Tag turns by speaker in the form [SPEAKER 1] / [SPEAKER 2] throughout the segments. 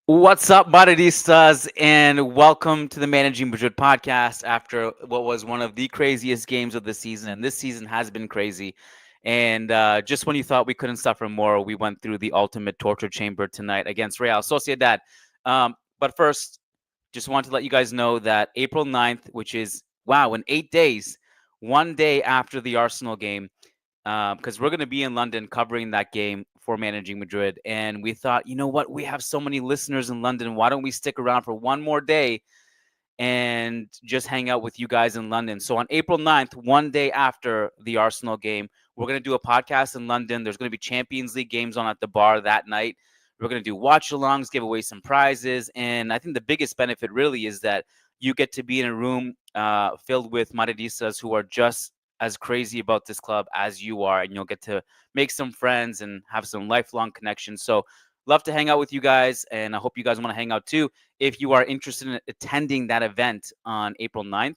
[SPEAKER 1] What's up, Madridistas, and welcome to the Managing Madrid Podcast after what was one of the craziest games of the season. And this season has been crazy. And just when you thought we couldn't suffer more, we went through the ultimate torture chamber tonight against Real Sociedad. But first, just want to let you guys know that April 9th, which is, wow, in 8 days, one day after the Arsenal game, because we're going to be in London covering that game for Managing Madrid. And we thought, you know what? We have so many listeners in London. Why don't we stick around for one more day and just hang out with you guys in London? So on April 9th, one day after the Arsenal game, we're going to do a podcast in London. There's going to be Champions League games on at the bar that night. We're going to do watch alongs, give away some prizes. And I think the biggest benefit really is that you get to be in a room filled with Madridistas who are just as crazy about this club as you are, and you'll get to make some friends and have some lifelong connections. So love to hang out with you guys, and I hope you guys want to hang out too. If you are interested in attending that event on April 9th,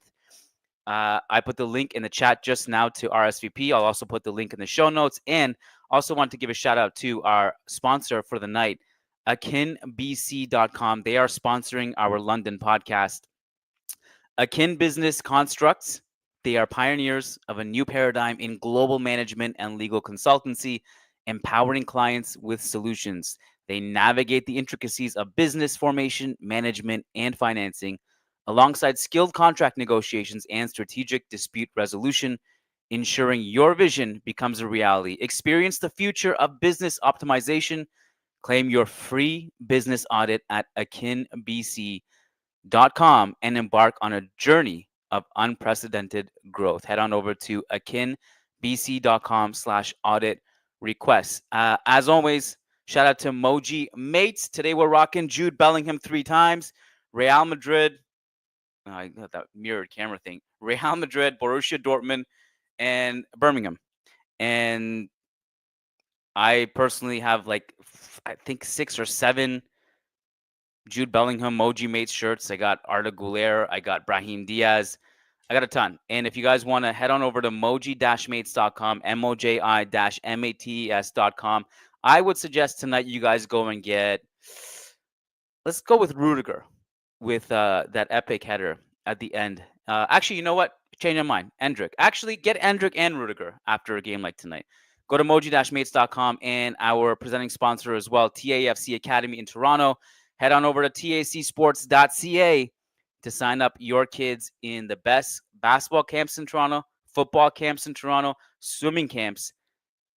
[SPEAKER 1] I put the link in the chat just now to RSVP. I'll also put the link in the show notes, and also want to give a shout out to our sponsor for the night, akinbc.com. They are sponsoring our London podcast. Akin Business Constructs. They are pioneers of a new paradigm in global management and legal consultancy, empowering clients with solutions. They navigate the intricacies of business formation, management, and financing, alongside skilled contract negotiations and strategic dispute resolution, ensuring your vision becomes a reality. Experience the future of business optimization. Claim your free business audit at akinbc.com and embark on a journey of unprecedented growth. Head on over to akinbc.com/audit requests. As always, shout out to Moji Mates. Today we're rocking Jude Bellingham 3 times. Real Madrid. I got that mirrored camera thing. Real Madrid, Borussia Dortmund, and Birmingham. And I personally have I think 6 or 7 Jude Bellingham, Moji Mates shirts. I got Arda Güler. I got Brahim Diaz. I got a ton. And if you guys want to head on over to moji-mates.com, moji-mates.com, I would suggest tonight you guys go and get, let's go with Rudiger with that epic header at the end. Actually, you know what? Change my mind. Endrick. Actually, get Endrick and Rudiger after a game like tonight. Go to moji-mates.com and our presenting sponsor as well, TAFC Academy in Toronto. Head on over to tacsports.ca to sign up your kids in the best basketball camps in Toronto, football camps in Toronto, swimming camps,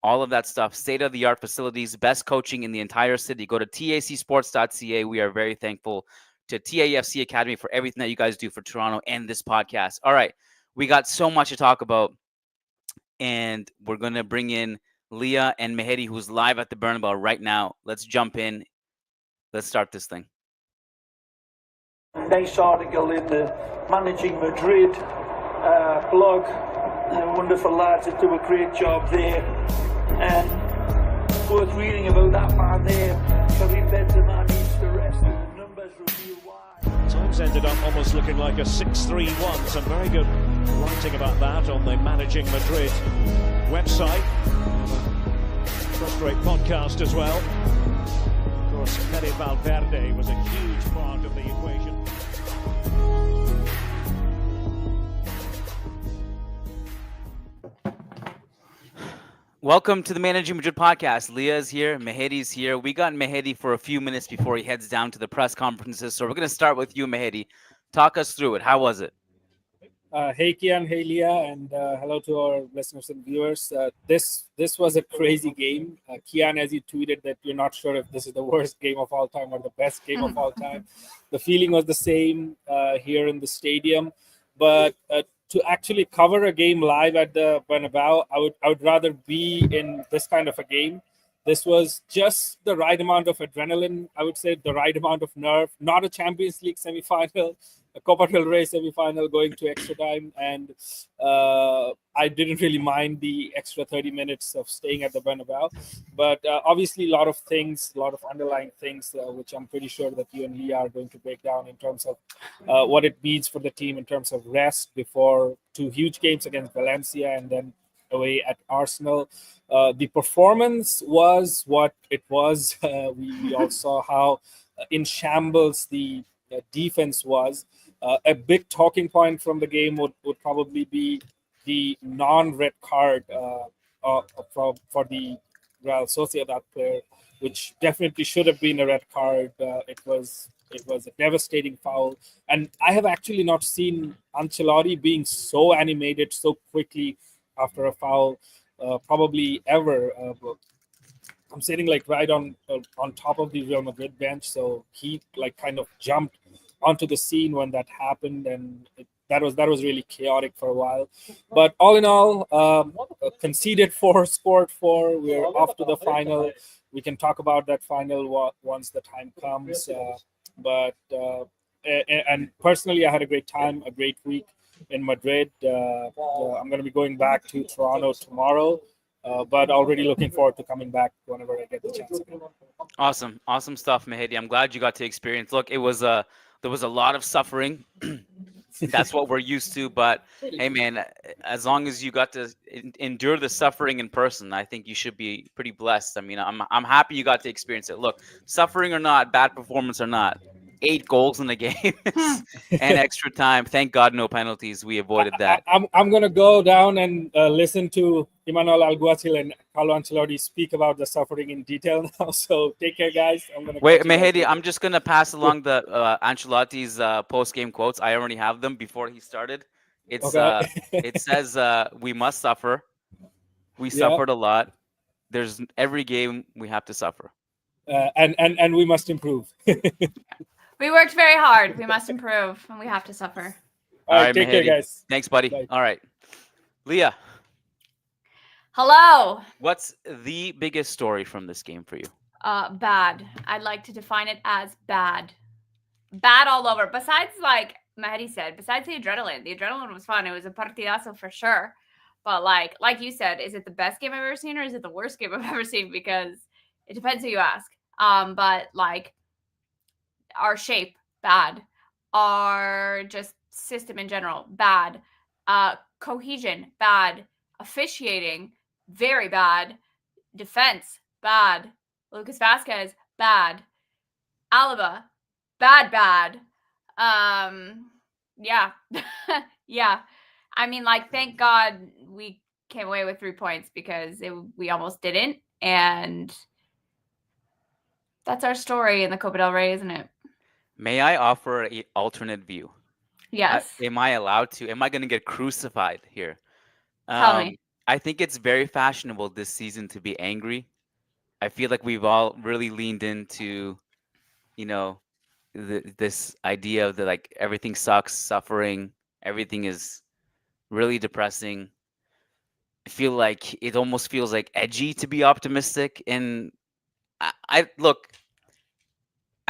[SPEAKER 1] all of that stuff. State-of-the-art facilities, best coaching in the entire city. Go to tacsports.ca. We are very thankful to TAFC Academy for everything that you guys do for Toronto and this podcast. All right, we got so much to talk about, and we're going to bring in Leah and Mehedi, who's live at the Bernabeu right now. Let's jump in. Let's start this thing.
[SPEAKER 2] Nice article in the Managing Madrid blog. Wonderful lads that do a great job there. And worth reading about that man there. Karim Benzema needs to rest, and the numbers reveal why.
[SPEAKER 3] Times ended up almost looking like a 6-3-1. Some very good writing about that on the Managing Madrid website. First-rate podcast as well. Of course, Fede Valverde was a huge part of the equation.
[SPEAKER 1] Welcome to the Managing Madrid Podcast. Leah's here, Mehedi's here. We got Mehedi for a few minutes before he heads down to the press conferences. So we're going to start with you, Mehedi. Talk us through it. How was it?
[SPEAKER 4] Hey Kiyan, hey Leah, and hello to our listeners and viewers. This was a crazy game. Kiyan, as you tweeted that you're not sure if this is the worst game of all time or the best game of all time. The feeling was the same here in the stadium, but to actually cover a game live at the Bernabeu, I would rather be in this kind of a game. This was just the right amount of adrenaline, I would say, the right amount of nerve. Not a Champions League semi-final, a Copa del Rey semi-final going to extra time, and I didn't really mind the extra 30 minutes of staying at the Bernabeu. But obviously, a lot of underlying things, which I'm pretty sure that you and Leah are going to break down in terms of what it means for the team in terms of rest before 2 huge games against Valencia and then away at Arsenal. The performance was what it was. We all saw how in shambles the defense was. A big talking point from the game would probably be the non-red card for the Real Sociedad player, which definitely should have been a red card. It was a devastating foul, and I have actually not seen Ancelotti being so animated so quickly after a foul, probably ever. I'm sitting like right on top of the Real Madrid bench, so he like kind of jumped onto the scene when that happened, and that was really chaotic for a while. But all in all, conceded 4, scored 4. We're off to the final. We can talk about that final once the time comes. And personally, I had a great time, a great week in Madrid. I'm going to be going back to Toronto tomorrow. But already looking forward to coming back whenever I get the chance again.
[SPEAKER 1] Awesome stuff, Mehedi. I'm glad you got to experience. Look, there was a lot of suffering. That's what we're used to. But hey, man, as long as you got to endure the suffering in person, I think you should be pretty blessed. I mean, I'm happy you got to experience it. Look, suffering or not, bad performance or not, 8 goals in the game and extra time. Thank God, no penalties. We avoided that.
[SPEAKER 4] I'm gonna go down and listen to Imanol Alguacil and Carlo Ancelotti speak about the suffering in detail now. So take care, guys.
[SPEAKER 1] Wait, Mehedi, I'm just gonna pass along the Ancelotti's post-game quotes. I already have them before he started. It's
[SPEAKER 4] okay.
[SPEAKER 1] It says we must suffer. We suffered a lot. There's every game we have to suffer.
[SPEAKER 4] And we must improve.
[SPEAKER 5] We worked very hard. We must improve, and we have to suffer.
[SPEAKER 4] All right, take care, guys.
[SPEAKER 1] Thanks, buddy. Bye. All right, Leah.
[SPEAKER 5] Hello.
[SPEAKER 1] What's the biggest story from this game for you?
[SPEAKER 5] Bad. I'd like to define it as bad. Bad all over. Besides, like Mehedi said, besides the adrenaline was fun. It was a partidazo for sure. But like you said, is it the best game I've ever seen or is it the worst game I've ever seen? Because it depends who you ask. But like our shape, bad. Our just system in general, bad. Cohesion, bad. Officiating, very bad. Defense, bad. Lucas Vazquez, bad. Alaba, bad. Yeah. Yeah. I mean, like, thank God we came away with 3 points because we almost didn't. And that's our story in the Copa del Rey, isn't it?
[SPEAKER 1] May I offer an alternate view?
[SPEAKER 5] Yes.
[SPEAKER 1] Am I allowed to? Am I going to get crucified here?
[SPEAKER 5] Tell me.
[SPEAKER 1] I think it's very fashionable this season to be angry. I feel like we've all really leaned into, this idea of like everything sucks, suffering, everything is really depressing. I feel like it almost feels like edgy to be optimistic. And I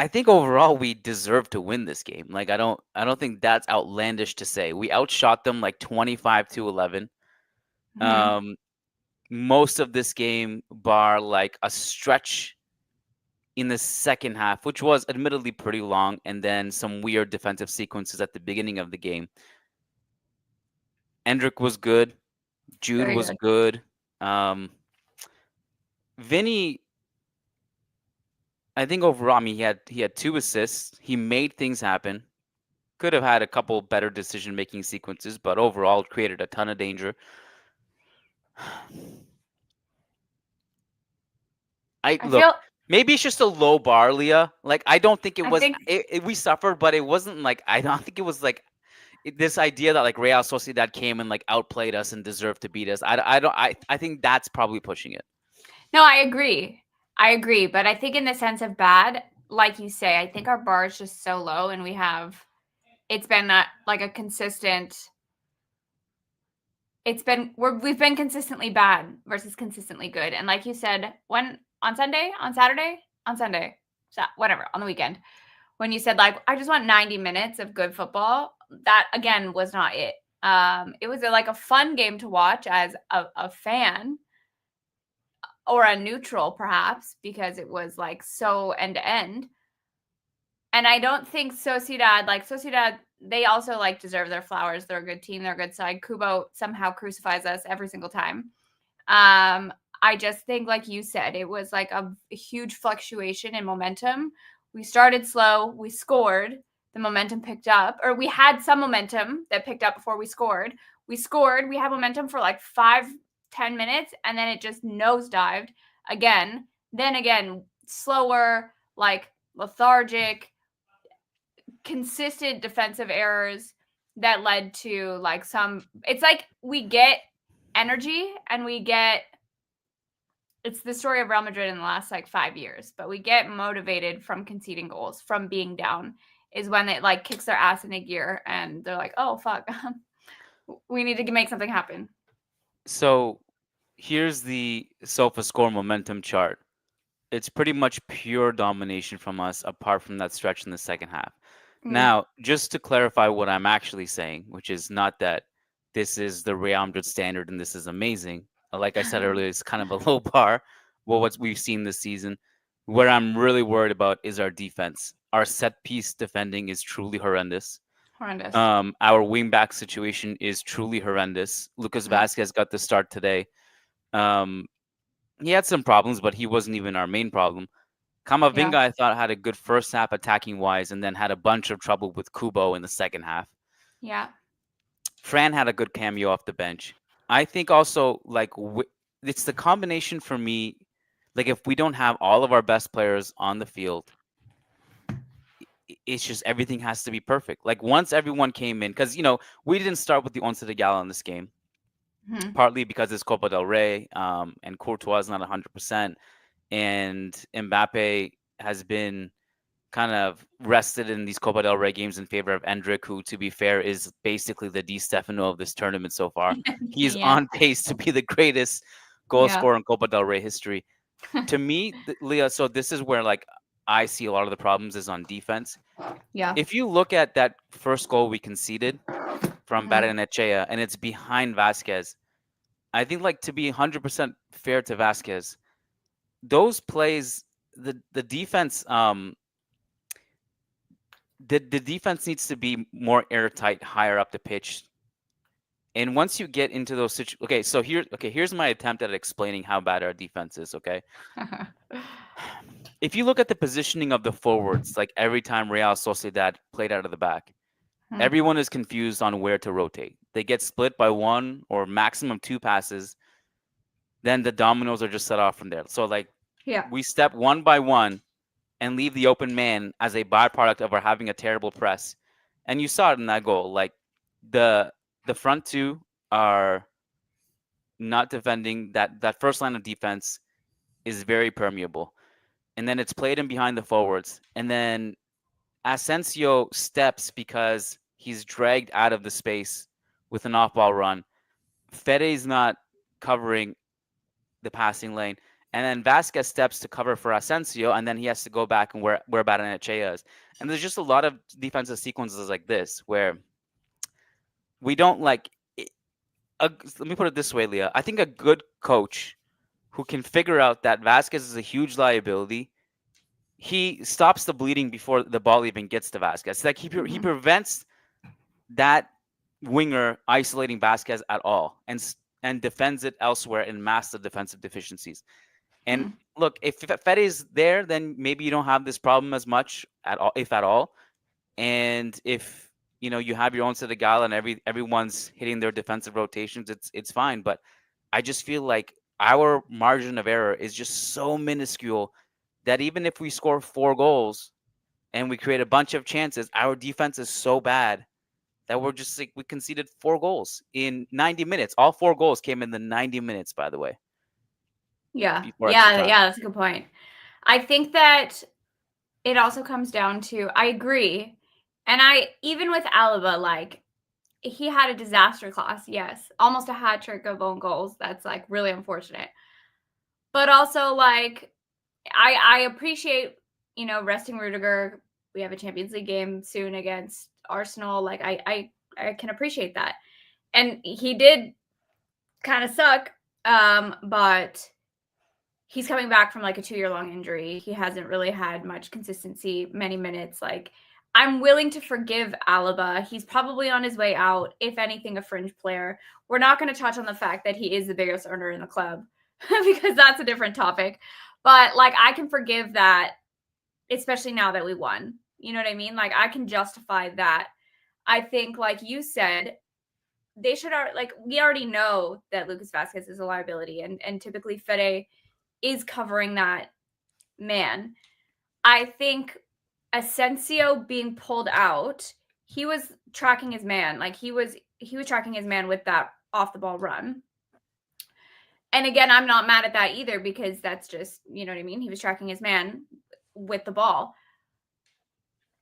[SPEAKER 1] think overall we deserve to win this game. Like I don't think that's outlandish to say. We outshot them like 25-11. Mm-hmm. Most of this game, bar like a stretch in the second half, which was admittedly pretty long, and then some weird defensive sequences at the beginning of the game. Endrick was good. Jude was good. Vinny, I think overall, I mean, he had 2 assists. He made things happen. Could have had a couple better decision-making sequences, but overall created a ton of danger. Maybe it's just a low bar, Leah. Like I don't think it was. We suffered, but it wasn't like I don't think it was like this idea that like Real Sociedad came and like outplayed us and deserved to beat us. I think that's probably pushing it.
[SPEAKER 5] No, I agree, but I think in the sense of bad, like you say, I think our bar is just so low, and it's been like a consistent. We've been consistently bad versus consistently good, and like you said, on the weekend, when you said like I just want 90 minutes of good football, that again was not it. It was like a fun game to watch as a fan or a neutral perhaps, because it was like so end to end. And I don't think Sociedad they also like deserve their flowers. They're a good team. They're a good side. Kubo somehow crucifies us every single time. I just think, like you said, it was like a huge fluctuation in momentum. We started slow. We scored. The momentum picked up, or we had some momentum that picked up before we scored. We scored. We had momentum for like 5-10 minutes, and then it just nosedived again. Then again, slower, like lethargic, consistent defensive errors that led to like some. It's like we get energy and we get. It's the story of Real Madrid in the last like 5 years, but we get motivated from conceding goals, from being down, is when it like kicks their ass in a gear and they're like, oh fuck, we need to make something happen.
[SPEAKER 1] So here's the SofaScore momentum chart. It's pretty much pure domination from us, apart from that stretch in the second half. Now, just to clarify what I'm actually saying, which is not that this is the Real Madrid standard and this is amazing. Like I said earlier, it's kind of a low bar. Well, what we've seen this season. Where I'm really worried about is our defense. Our set piece defending is truly horrendous.
[SPEAKER 5] Horrendous.
[SPEAKER 1] Our wingback situation is truly horrendous. Lucas Vazquez got the start today. He had some problems, but he wasn't even our main problem. Camavinga, I thought, had a good first half attacking wise, and then had a bunch of trouble with Kubo in the second half.
[SPEAKER 5] Yeah.
[SPEAKER 1] Fran had a good cameo off the bench. I think also, like, it's the combination for me. Like, if we don't have all of our best players on the field, it's just everything has to be perfect. Like, once everyone came in, because, we didn't start with the Once de Gala in this game, partly because it's Copa del Rey, and Courtois is not 100%. And Mbappe has been kind of rested in these Copa del Rey games in favor of Endrick, who, to be fair, is basically the Di Stefano of this tournament so far. He's on pace to be the greatest goal scorer in Copa del Rey history. To me, Leah, so this is where, like, I see a lot of the problems is on defense.
[SPEAKER 5] Yeah.
[SPEAKER 1] If you look at that first goal we conceded from Barrenechea, and it's behind Vazquez, I think, like, to be 100% fair to Vazquez, those plays, the defense, the defense needs to be more airtight, higher up the pitch. And once you get into those situations, here's my attempt at explaining how bad our defense is. Okay, if you look at the positioning of the forwards, like every time Real Sociedad played out of the back, everyone is confused on where to rotate. They get split by one or maximum two passes. Then the dominoes are just set off from there. So, like, we step one by one and leave the open man as a byproduct of our having a terrible press. And you saw it in that goal. Like, the front two are not defending. That first line of defense is very permeable. And then it's played in behind the forwards. And then Asensio steps because he's dragged out of the space with an off-ball run. Fede's not covering the passing lane, and then Vazquez steps to cover for Asensio, and then he has to go back and where Barrenechea is. And there's just a lot of defensive sequences like this where we don't like. Let me put it this way, Leah. I think a good coach who can figure out that Vazquez is a huge liability, he stops the bleeding before the ball even gets to Vazquez. It's like he prevents that winger isolating Vazquez at all, and defends it elsewhere and masks the defensive deficiencies. And look, if Fede is there, then maybe you don't have this problem as much at all, if at all. And if you have your own set of gala and everyone's hitting their defensive rotations, it's fine. But I just feel like our margin of error is just so minuscule that even if we score 4 goals and we create a bunch of chances, our defense is so bad that we're just like, we conceded 4 goals in 90 minutes. All 4 goals came in the 90 minutes, by the way.
[SPEAKER 5] Yeah, that's a good point. I think that it also comes down to, I agree. And even with Alaba, like, he had a disaster class, yes. Almost a hat trick of own goals. That's, like, really unfortunate. But also, like, I appreciate, resting Rudiger. We have a Champions League game soon against Arsenal. Like, I can appreciate that. And he did kind of suck, but he's coming back from like a 2-year-long injury. He hasn't really had much consistency, many minutes. Like, I'm willing to forgive Alaba. He's probably on his way out, if anything, a fringe player. We're not going to touch on the fact that he is the biggest earner in the club because that's a different topic. But like, I can forgive that, especially now that we won. You know what I mean? Like, I can justify that. I think, like you said, they should we already know that Lucas Vazquez is a liability, and typically Fede is covering that man. I think Asensio being pulled out, he was tracking his man. Like, he was tracking his man with that off the ball run. And again, I'm not mad at that either, because that's just, you know what I mean? He was tracking his man with the ball.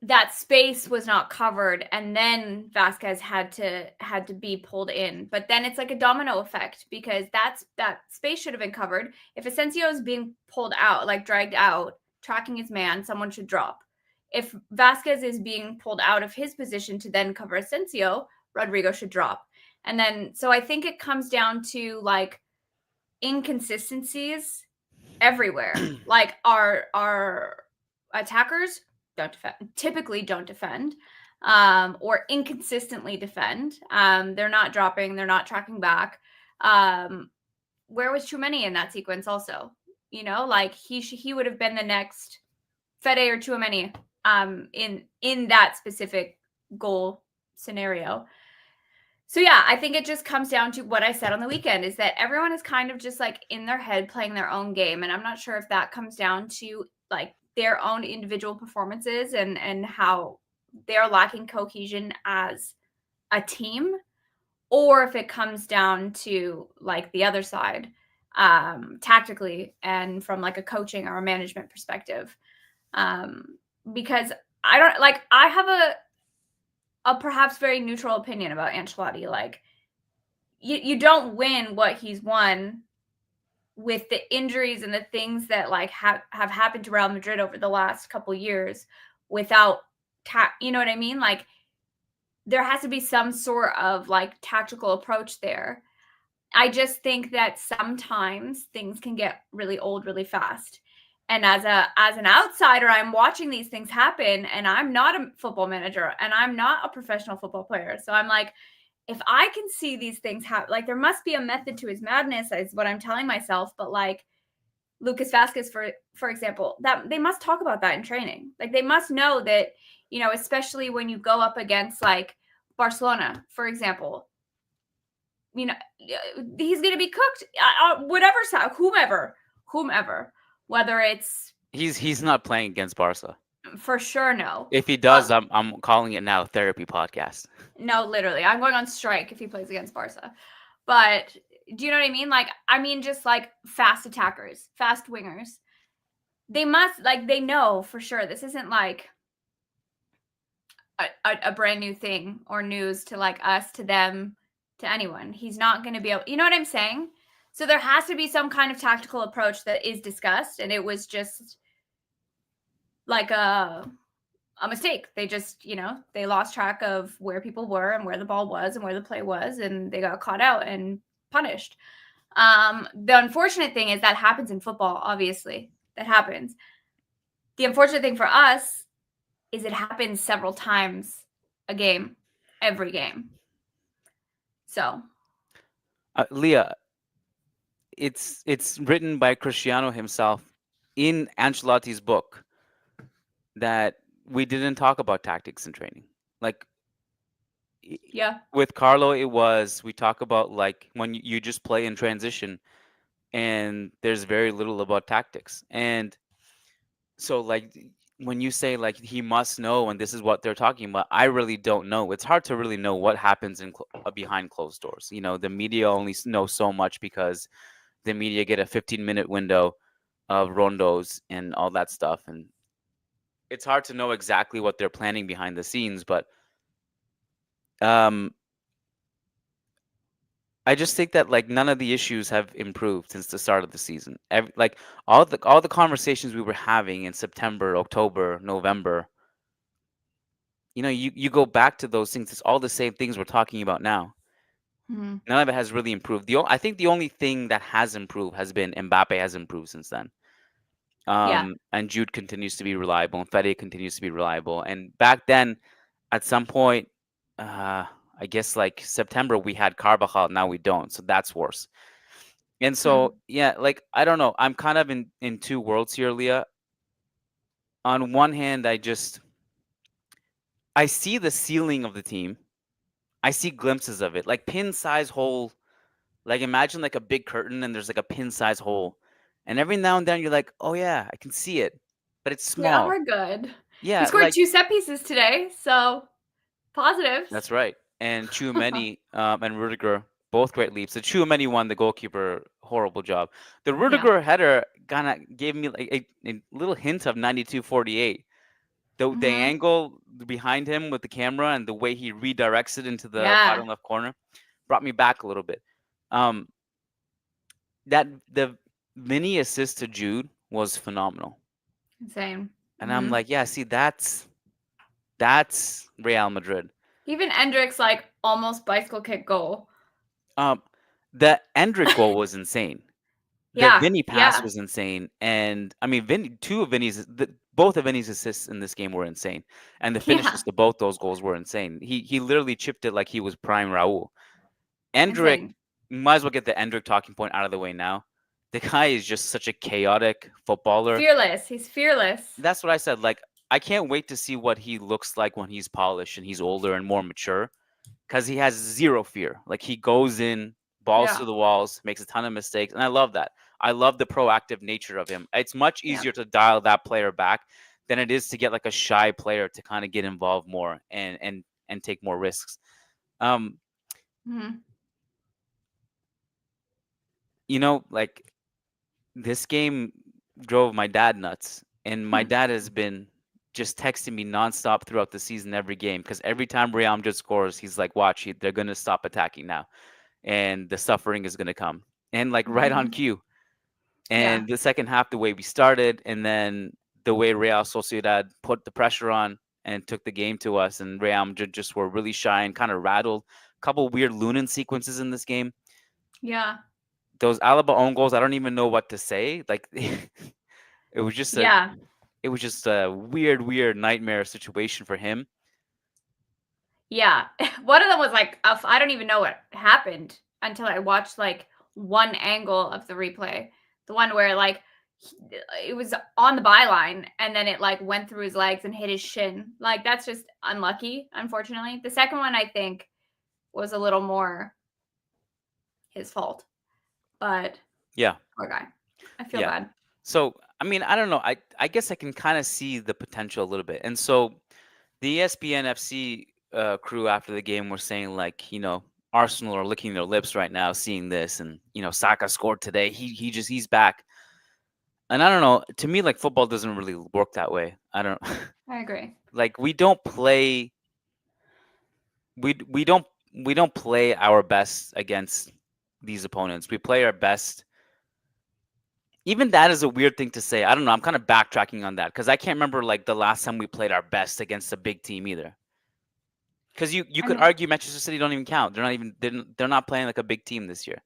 [SPEAKER 5] That space was not covered, and then Vazquez had to be pulled in. But then it's like a domino effect, because that space should have been covered. If Asensio is being pulled out, like dragged out, tracking his man, someone should drop. If Vazquez is being pulled out of his position to then cover Asensio, Rodrigo should drop. And then, so I think it comes down to like inconsistencies everywhere. Like, our attackers typically don't defend, or inconsistently defend. They're not dropping, they're not tracking back. Where was Tchouaméni in that sequence also? You know, like, he would have been the next Fede or Tchouaméni in that specific goal scenario. So yeah, I think it just comes down to what I said on the weekend, is that everyone is kind of just like in their head playing their own game. And I'm not sure if that comes down to like their own individual performances and how they're lacking cohesion as a team, or if it comes down to like the other side, tactically and from like a coaching or a management perspective. Because I have a perhaps very neutral opinion about Ancelotti. Like, you don't win what he's won with the injuries and the things that like have happened to Real Madrid over the last couple years without you know what I mean? Like, there has to be some sort of like tactical approach there. I just think that sometimes things can get really old really fast. And as an outsider, I'm watching these things happen, and I'm not a football manager, and I'm not a professional football player. So I'm like, if I can see these things happen, like, there must be a method to his madness, is what I'm telling myself. But like Lucas Vazquez, for example, that they must talk about that in training. Like, they must know that, you know, especially when you go up against like Barcelona, for example, you know, he's going to be cooked, whatever side, whomever. Whether it's
[SPEAKER 1] He's not playing against Barca.
[SPEAKER 5] For sure, no.
[SPEAKER 1] If he does, I'm calling it now therapy podcast.
[SPEAKER 5] No, literally, I'm going on strike if he plays against Barca. But do you know what I mean? Like, I mean, just like fast attackers, fast wingers. They must, like, they know for sure this isn't like a brand new thing or news to like us, to them, to anyone. He's not going to be able, you know what I'm saying? So there has to be some kind of tactical approach that is discussed, and it was just like a mistake. They just, you know, they lost track of where people were and where the ball was and where the play was, and they got caught out and punished. The unfortunate thing is that happens in football, obviously. That happens. The unfortunate thing for us is it happens several times a game, every game. So,
[SPEAKER 1] Leah, it's written by Cristiano himself in Ancelotti's book that we didn't talk about tactics in training. Like,
[SPEAKER 5] yeah,
[SPEAKER 1] with Carlo, we talk about like when you just play in transition, and there's very little about tactics. And so like when you say like he must know and this is what they're talking about, I really don't know. It's hard to really know what happens in behind closed doors. You know, the media only knows so much because the media get a 15-minute window of rondos and all that stuff, and it's hard to know exactly what they're planning behind the scenes. But I just think that like none of the issues have improved since the start of the season. Like all the conversations we were having in September, October, November, you know, you go back to those things. It's all the same things we're talking about now.
[SPEAKER 5] mm-hmm.
[SPEAKER 1] None of it has really improved. I think the only thing that has improved has been Mbappe has improved since then. And Jude continues to be reliable, and Fede continues to be reliable. And back then, at some point, I guess like September, we had Carvajal. Now we don't, so that's worse. And so, yeah, like I don't know. I'm kind of in two worlds here, Leah. On one hand, I see the ceiling of the team. I see glimpses of it, like pin size hole. Like imagine like a big curtain and there's like a pin size hole, and every now and then you're like, oh yeah, I can see it, but it's
[SPEAKER 5] Yeah,
[SPEAKER 1] small.
[SPEAKER 5] we're good. We
[SPEAKER 1] Yeah,
[SPEAKER 5] scored
[SPEAKER 1] like
[SPEAKER 5] 2 set pieces today, so positives.
[SPEAKER 1] that's right. And Chouameni and Rudiger, both great leaps. The Chouameni one, the goalkeeper, horrible job. The Rudiger header kind of gave me like a little hint of 92-48. The angle behind him with the camera and the way he redirects it into the bottom left corner brought me back a little bit. That the mini assist to Jude was phenomenal.
[SPEAKER 5] Insane.
[SPEAKER 1] And I'm like, yeah, see, that's Real Madrid.
[SPEAKER 5] Even Endrick's like almost bicycle kick goal.
[SPEAKER 1] The Endrick goal was insane. The Vinny pass was insane, and I mean, both of Vinny's assists in this game were insane, and the finishes to both those goals were insane. He literally chipped it like he was prime Raul. Endrick, might as well get the Endrick talking point out of the way now. The guy is just such a chaotic footballer.
[SPEAKER 5] Fearless. He's fearless.
[SPEAKER 1] That's what I said. Like, I can't wait to see what he looks like when he's polished and he's older and more mature, because he has zero fear. Like, he goes in, balls to the walls, makes a ton of mistakes, and I love that. I love the proactive nature of him. It's much easier to dial that player back than it is to get like a shy player to kind of get involved more and take more risks. You know, like this game drove my dad nuts, and my dad has been just texting me nonstop throughout the season, every game, because every time Real Madrid scores, he's like, "Watch, they're gonna stop attacking now, and the suffering is gonna come," and like right on cue. And the second half, the way we started, and then the way Real Sociedad put the pressure on and took the game to us, and Real Madrid just were really shy and kind of rattled. A couple weird Lunin sequences in this game.
[SPEAKER 5] Yeah.
[SPEAKER 1] Those Alaba own goals, I don't even know what to say. Like, it was just a weird nightmare situation for him.
[SPEAKER 5] Yeah. One of them was like, I don't even know what happened until I watched like one angle of the replay. The one where like it was on the byline and then it like went through his legs and hit his shin. Like, that's just unlucky, unfortunately. The second one, I think, was a little more his fault. But
[SPEAKER 1] yeah,
[SPEAKER 5] poor guy. I feel bad.
[SPEAKER 1] So, I mean, I don't know. I guess I can kind of see the potential a little bit. And so the ESPN FC crew after the game were saying, like, you know, Arsenal are licking their lips right now seeing this, and you know, Saka scored today. He's back. And I don't know, to me, like, football doesn't really work that way. I
[SPEAKER 5] agree.
[SPEAKER 1] Like, we don't play our best against these opponents. We play our best. Even that is a weird thing to say. I don't know. I'm kind of backtracking on that because I can't remember like the last time we played our best against a big team either. Because you could argue Manchester City don't even count. They're not playing like a big team this year.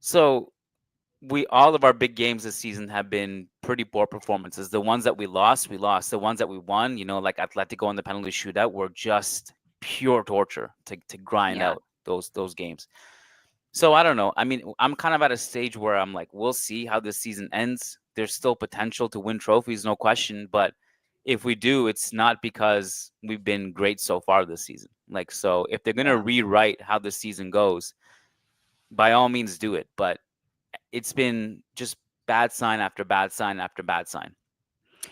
[SPEAKER 1] So all of our big games this season have been pretty poor performances. The ones that we lost, we lost. The ones that we won, you know, like Atletico in the penalty shootout, were just pure torture to grind out those games. So I don't know. I mean, I'm kind of at a stage where I'm like, we'll see how this season ends. There's still potential to win trophies, no question. But if we do, it's not because we've been great so far this season. Like, so if they're going to rewrite how the season goes, by all means do it. But it's been just bad sign after bad sign after bad sign.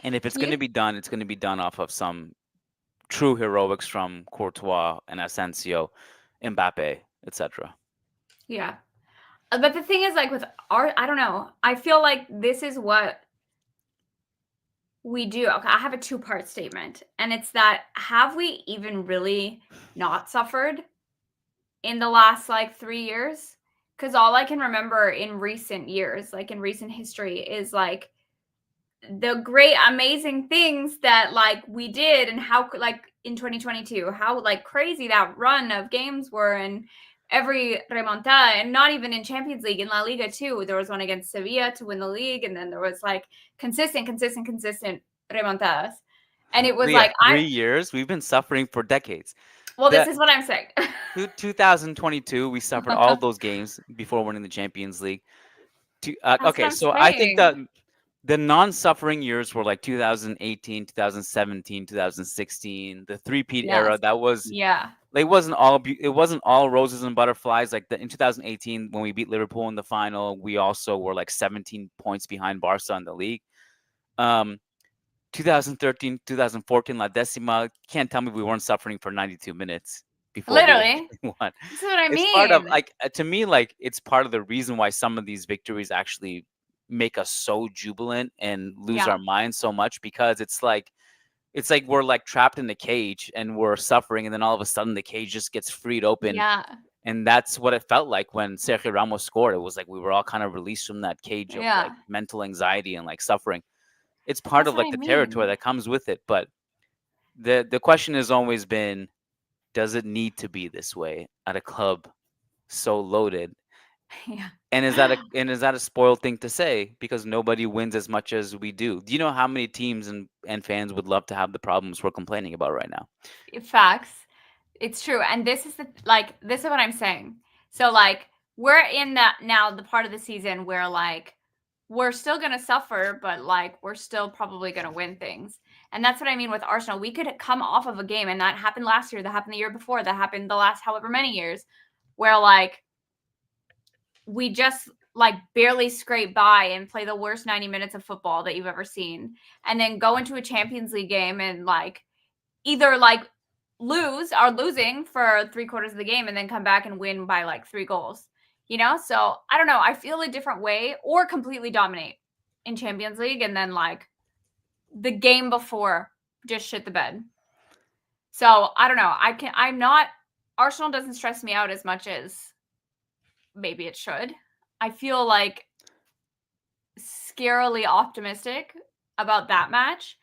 [SPEAKER 1] And if it's going to be done, it's going to be done off of some true heroics from Courtois and Asensio, Mbappe, etc.
[SPEAKER 5] Yeah. But the thing is, like, with I don't know. I feel like this is what we do. Okay, I have a two-part statement. And it's that, have we even really not suffered in the last, like, 3 years? Because all I can remember in recent years, like in recent history, is, like, the great, amazing things that, like, we did and how, like, in 2022, how, like, crazy that run of games were. And every remontada, and not even in Champions League, in La Liga too. There was one against Sevilla to win the league, and then there was like consistent remontadas. And it was
[SPEAKER 1] Leah,
[SPEAKER 5] like
[SPEAKER 1] 3 years. We've been suffering for decades.
[SPEAKER 5] this is what I'm saying.
[SPEAKER 1] 2022, we suffered all those games before winning the Champions League.
[SPEAKER 5] That's
[SPEAKER 1] Okay,
[SPEAKER 5] what I'm
[SPEAKER 1] so I think
[SPEAKER 5] saying.
[SPEAKER 1] the non-suffering years were like 2018, 2017, 2016, the three-peat era.
[SPEAKER 5] Yes.
[SPEAKER 1] That was
[SPEAKER 5] Yeah.
[SPEAKER 1] like it wasn't all roses and butterflies. Like in 2018 when we beat Liverpool in the final, we also were like 17 points behind Barca in the league. 2013, 2014, La Decima. Can't tell me we weren't suffering for 92 minutes before
[SPEAKER 5] Literally.
[SPEAKER 1] we won.
[SPEAKER 5] That's what I
[SPEAKER 1] It's part of
[SPEAKER 5] mean.
[SPEAKER 1] like to me, like it's part of the reason why some of these victories actually make us so jubilant and lose
[SPEAKER 5] Yeah.
[SPEAKER 1] our minds so much, because it's like we're like trapped in the cage and we're suffering, and then all of a sudden the cage just gets freed open.
[SPEAKER 5] Yeah.
[SPEAKER 1] And that's what it felt like when Sergio Ramos scored. It was like we were all kind of released from that cage of
[SPEAKER 5] Yeah.
[SPEAKER 1] like mental anxiety and like suffering. It's part
[SPEAKER 5] That's
[SPEAKER 1] of
[SPEAKER 5] what
[SPEAKER 1] like
[SPEAKER 5] I
[SPEAKER 1] the territory
[SPEAKER 5] mean.
[SPEAKER 1] that comes with it. But the question has always been, does it need to be this way at a club so loaded?
[SPEAKER 5] Yeah.
[SPEAKER 1] And is that a spoiled thing to say, because nobody wins as much as we do? Do you know how many teams and fans would love to have the problems we're complaining about right now?
[SPEAKER 5] Facts. It's true. And this is this is what I'm saying. So like we're in that now, the part of the season where like we're still going to suffer, but like we're still probably going to win things. And that's what I mean with Arsenal. We could come off of a game, and that happened last year, that happened the year before, that happened the last however many years, where like we just like barely scrape by and play the worst 90 minutes of football that you've ever seen, and then go into a Champions League game and like either like losing for 3/4 of the game and then come back and win by like 3 goals. So I don't know. I feel a different way, or completely dominate in Champions League and then like the game before just shit the bed. So I don't know. Arsenal doesn't stress me out as much as maybe it should. I feel like scarily optimistic about that match.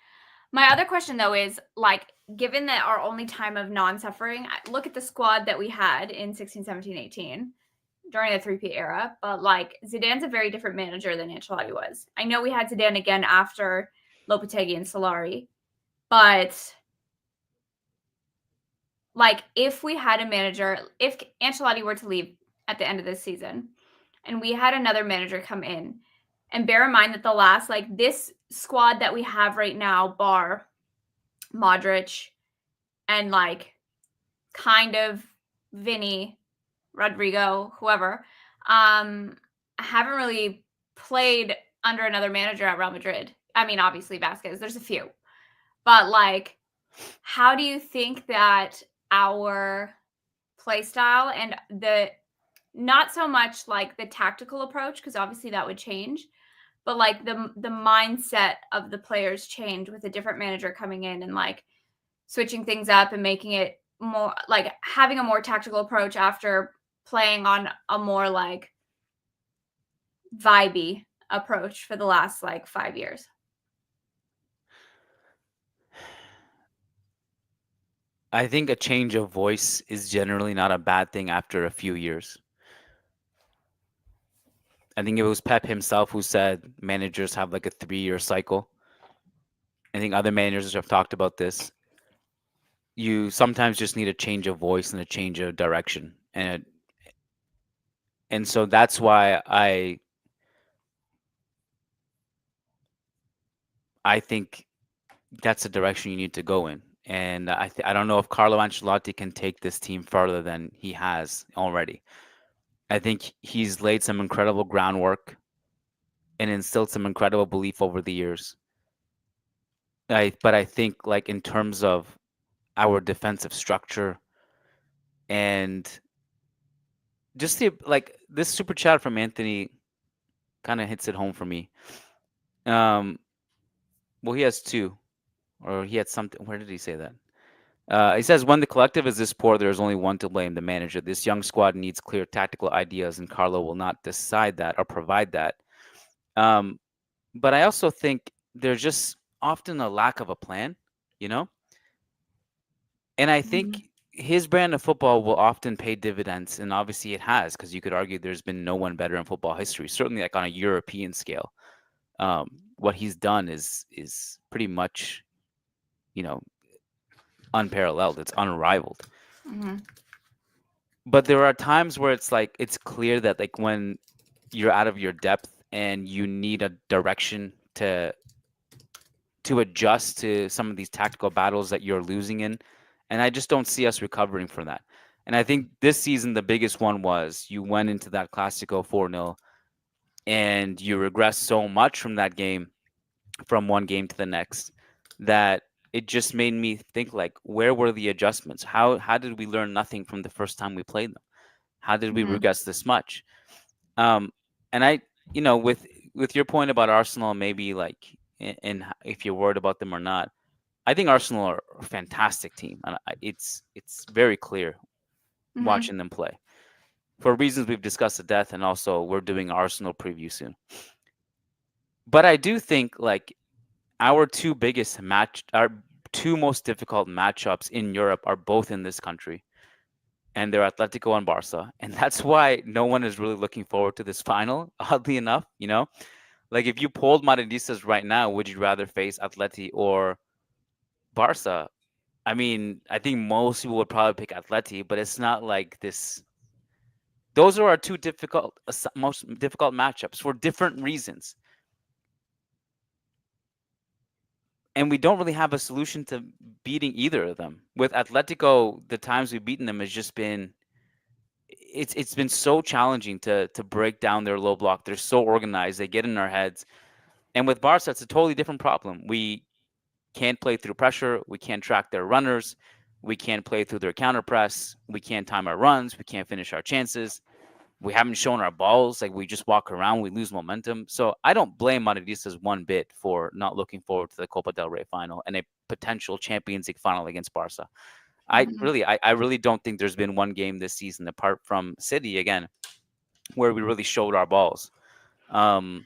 [SPEAKER 5] My other question though is like, given that our only time of non-suffering, look at the squad that we had in 16, 17, 18 during the 3P era, but like Zidane's a very different manager than Ancelotti was. I know we had Zidane again after Lopetegui and Solari, but like if we had a manager, if Ancelotti were to leave at the end of this season and we had another manager come in, and bear in mind that the last, like this squad that we have right now, bar Modric and like kind of Vinny, Rodrigo, whoever, haven't really played under another manager at Real Madrid. I mean, obviously Vasquez, there's a few. But like, how do you think that our play style and not so much like the tactical approach, because obviously that would change, but like the mindset of the players change with a different manager coming in and like switching things up and making it more like having a more tactical approach after playing on a more like vibey approach for the last like 5 years?
[SPEAKER 1] I think a change of voice is generally not a bad thing after a few years. I think it was Pep himself who said managers have like a 3-year cycle. I think other managers have talked about this. You sometimes just need a change of voice and a change of direction. And so that's why I think that's the direction you need to go in. And I don't know if Carlo Ancelotti can take this team further than he has already. I think he's laid some incredible groundwork and instilled some incredible belief over the years. But I think like in terms of our defensive structure and just like this super chat from Anthony kind of hits it home for me. Well, he has two, or he had something. Where did he say that? He says, when the collective is this poor, there is only one to blame, the manager. This young squad needs clear tactical ideas, and Carlo will not decide that or provide that. But I also think there's just often a lack of a plan, And I think his brand of football will often pay dividends, and obviously it has, because you could argue there's been no one better in football history, certainly like on a European scale. What he's done is pretty much, you know, unparalleled. It's unrivaled.
[SPEAKER 5] Mm-hmm.
[SPEAKER 1] But there are times where it's like it's clear that like when you're out of your depth and you need a direction to adjust to some of these tactical battles that you're losing in. And I just don't see us recovering from that. And I think this season, the biggest one was you went into that Clasico 4-0 and you regressed so much from that game, from one game to the next, that it just made me think like, where were the adjustments? How did we learn nothing from the first time we played them? How did we
[SPEAKER 5] Mm-hmm.
[SPEAKER 1] regress this much? And I, with your point about Arsenal, maybe like, and if you're worried about them or not, I think Arsenal are a fantastic team, and it's very clear
[SPEAKER 5] Mm-hmm.
[SPEAKER 1] watching them play for reasons we've discussed to death, and also we're doing Arsenal preview soon. But I do think like our two most difficult matchups in Europe are both in this country, and they're Atletico and Barca, and that's why no one is really looking forward to this final. Oddly enough, like if you polled Madridistas right now, would you rather face Atleti or Barca? I mean, I think most people would probably pick Atleti, but it's not like this. Those are our two most difficult matchups for different reasons. And we don't really have a solution to beating either of them. With Atletico, the times we've beaten them has just been it's been so challenging to break down their low block. They're so organized, they get in our heads. And with Barca, it's a totally different problem. We can't play through pressure. We can't track their runners. We can't play through their counter press. We can't time our runs. We can't finish our chances. We haven't shown our balls. Like we just walk around, we lose momentum. So I don't blame Madridistas one bit for not looking forward to the Copa del Rey final and a potential Champions League final against Barca. I really don't think there's been one game this season, apart from City again, where we really showed our balls.
[SPEAKER 5] Yeah,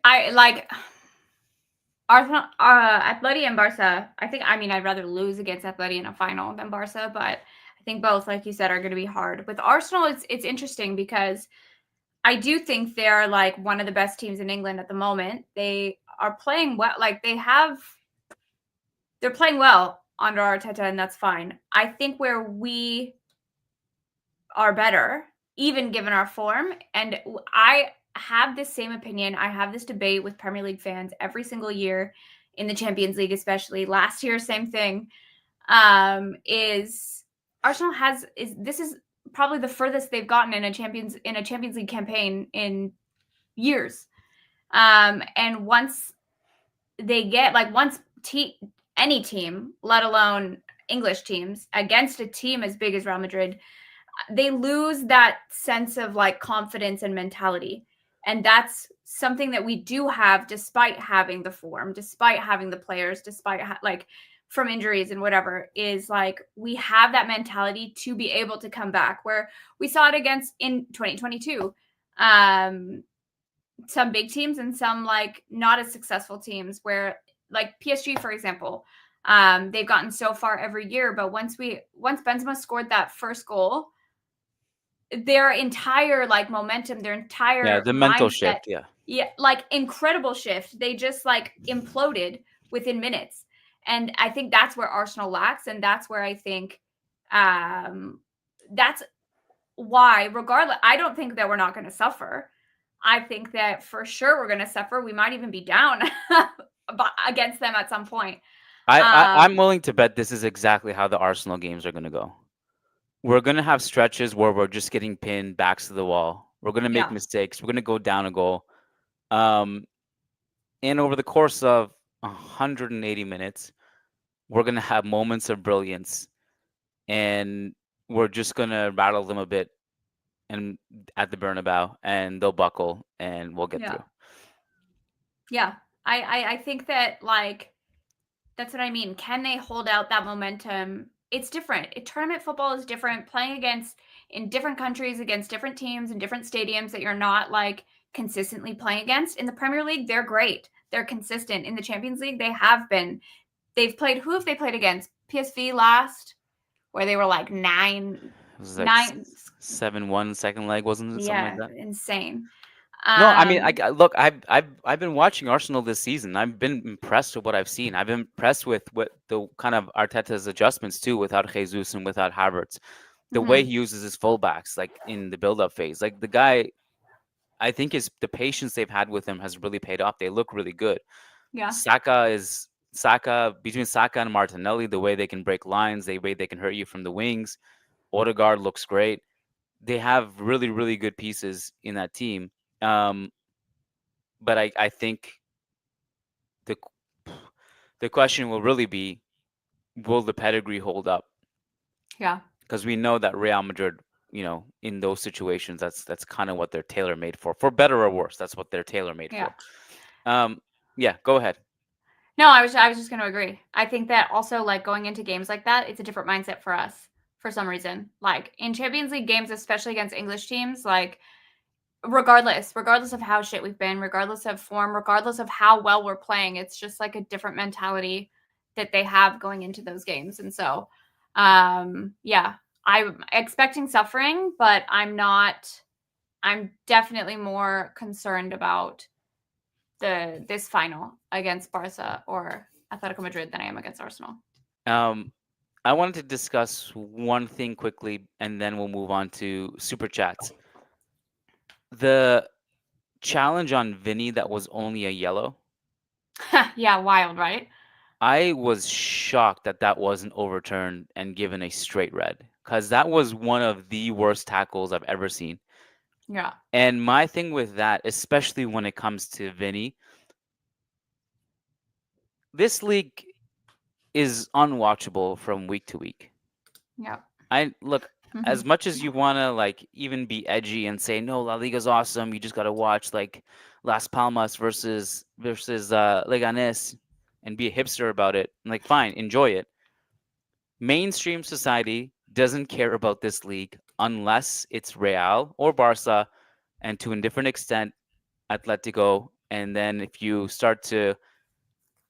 [SPEAKER 5] I like Arsenal, Atleti and Barca. I'd rather lose against Atleti in a final than Barca, but I think both, like you said, are going to be hard. With Arsenal, it's interesting because I do think they're like one of the best teams in England at the moment. They are playing well. Like they're playing well under Arteta, and that's fine. I think where we are better, even given our form, and I have this same opinion. I have this debate with Premier League fans every single year in the Champions League, especially last year, same thing. Is Arsenal this is probably the furthest they've gotten in a Champions League campaign in years. And once they get any team, let alone English teams, against a team as big as Real Madrid, they lose that sense of like confidence and mentality. And that's something that we do have despite having the form, despite having the players, despite from injuries and whatever, is like we have that mentality to be able to come back, where we saw it in 2022. Some big teams and some like not as successful teams, where like PSG, for example, they've gotten so far every year, but once Benzema scored that first goal, their entire like momentum, their entire
[SPEAKER 1] the mental
[SPEAKER 5] mindset,
[SPEAKER 1] shift,
[SPEAKER 5] like incredible shift. They just like imploded within minutes, and I think that's where Arsenal lacks, and that's where I think that's why, regardless, I don't think that we're not going to suffer. I think that for sure we're going to suffer. We might even be down against them at some point.
[SPEAKER 1] I'm willing to bet this is exactly how the Arsenal games are going to go. We're going to have stretches where we're just getting pinned, backs to the wall. We're going to make mistakes. We're going to go down a goal. And over the course of 180 minutes, we're going to have moments of brilliance. And we're just going to rattle them a bit and at the Bernabeu, and they'll buckle, and we'll get through.
[SPEAKER 5] Yeah. I think that, like, that's what I mean. Can they hold out that momentum? It's different. Tournament football is different. Playing in different countries, against different teams in different stadiums that you're not like consistently playing against. In the Premier League, they're great. They're consistent. In the Champions League, they have been. Who have they played against? PSV last, where they were like 9,
[SPEAKER 1] It was like
[SPEAKER 5] 9.
[SPEAKER 1] 7-1 second leg, wasn't it? Something like
[SPEAKER 5] Yeah,
[SPEAKER 1] that.
[SPEAKER 5] insane.
[SPEAKER 1] No, I mean,
[SPEAKER 5] Um,
[SPEAKER 1] look, I've been watching Arsenal this season. I've been impressed with what I've seen. I've been impressed with what the kind of Arteta's adjustments too, without Jesus and without Havertz. The way
[SPEAKER 5] mhm,
[SPEAKER 1] he uses his fullbacks, like in the build-up phase, like the guy, I think the patience they've had with him has really paid off. They look really good.
[SPEAKER 5] yeah,
[SPEAKER 1] Saka between Saka and Martinelli, the way they can break lines, the way they can hurt you from the wings. Odegaard looks great. They have really, really good pieces in that team. Um, but I think the the question will really be, will the pedigree hold up?
[SPEAKER 5] yeah,
[SPEAKER 1] Because we know that Real Madrid, in those situations, that's kind of what they're tailor made for better or worse. That's what they're tailor made
[SPEAKER 5] yeah.
[SPEAKER 1] for. Yeah, go ahead.
[SPEAKER 5] No, I was just going to agree. I think that also, like, going into games like that, it's a different mindset for us for some reason. Like in Champions League games, especially against English teams, like regardless of how shit we've been, regardless of form, regardless of how well we're playing, it's just like a different mentality that they have going into those games. And so, yeah, I'm expecting suffering, but I'm definitely more concerned about this final against Barca or Atletico Madrid than I am against Arsenal.
[SPEAKER 1] Um, I wanted to discuss one thing quickly, and then we'll move on to super chats. The challenge on Vinny that was only a yellow.
[SPEAKER 5] Yeah, wild, right?
[SPEAKER 1] I was shocked that that wasn't overturned and given a straight red, because that was one of the worst tackles I've ever seen.
[SPEAKER 5] Yeah,
[SPEAKER 1] And my thing with that, especially when it comes to Vinny, this league is unwatchable from week to week.
[SPEAKER 5] yeah.
[SPEAKER 1] I look, as
[SPEAKER 5] Mhm.
[SPEAKER 1] much as you want to like even be edgy and say no, La Liga's awesome, you just got to watch like Las Palmas versus Leganes and be a hipster about it. Like fine, enjoy it. Mainstream society doesn't care about this league unless it's Real or Barca, and to a different extent Atletico. And then if you start to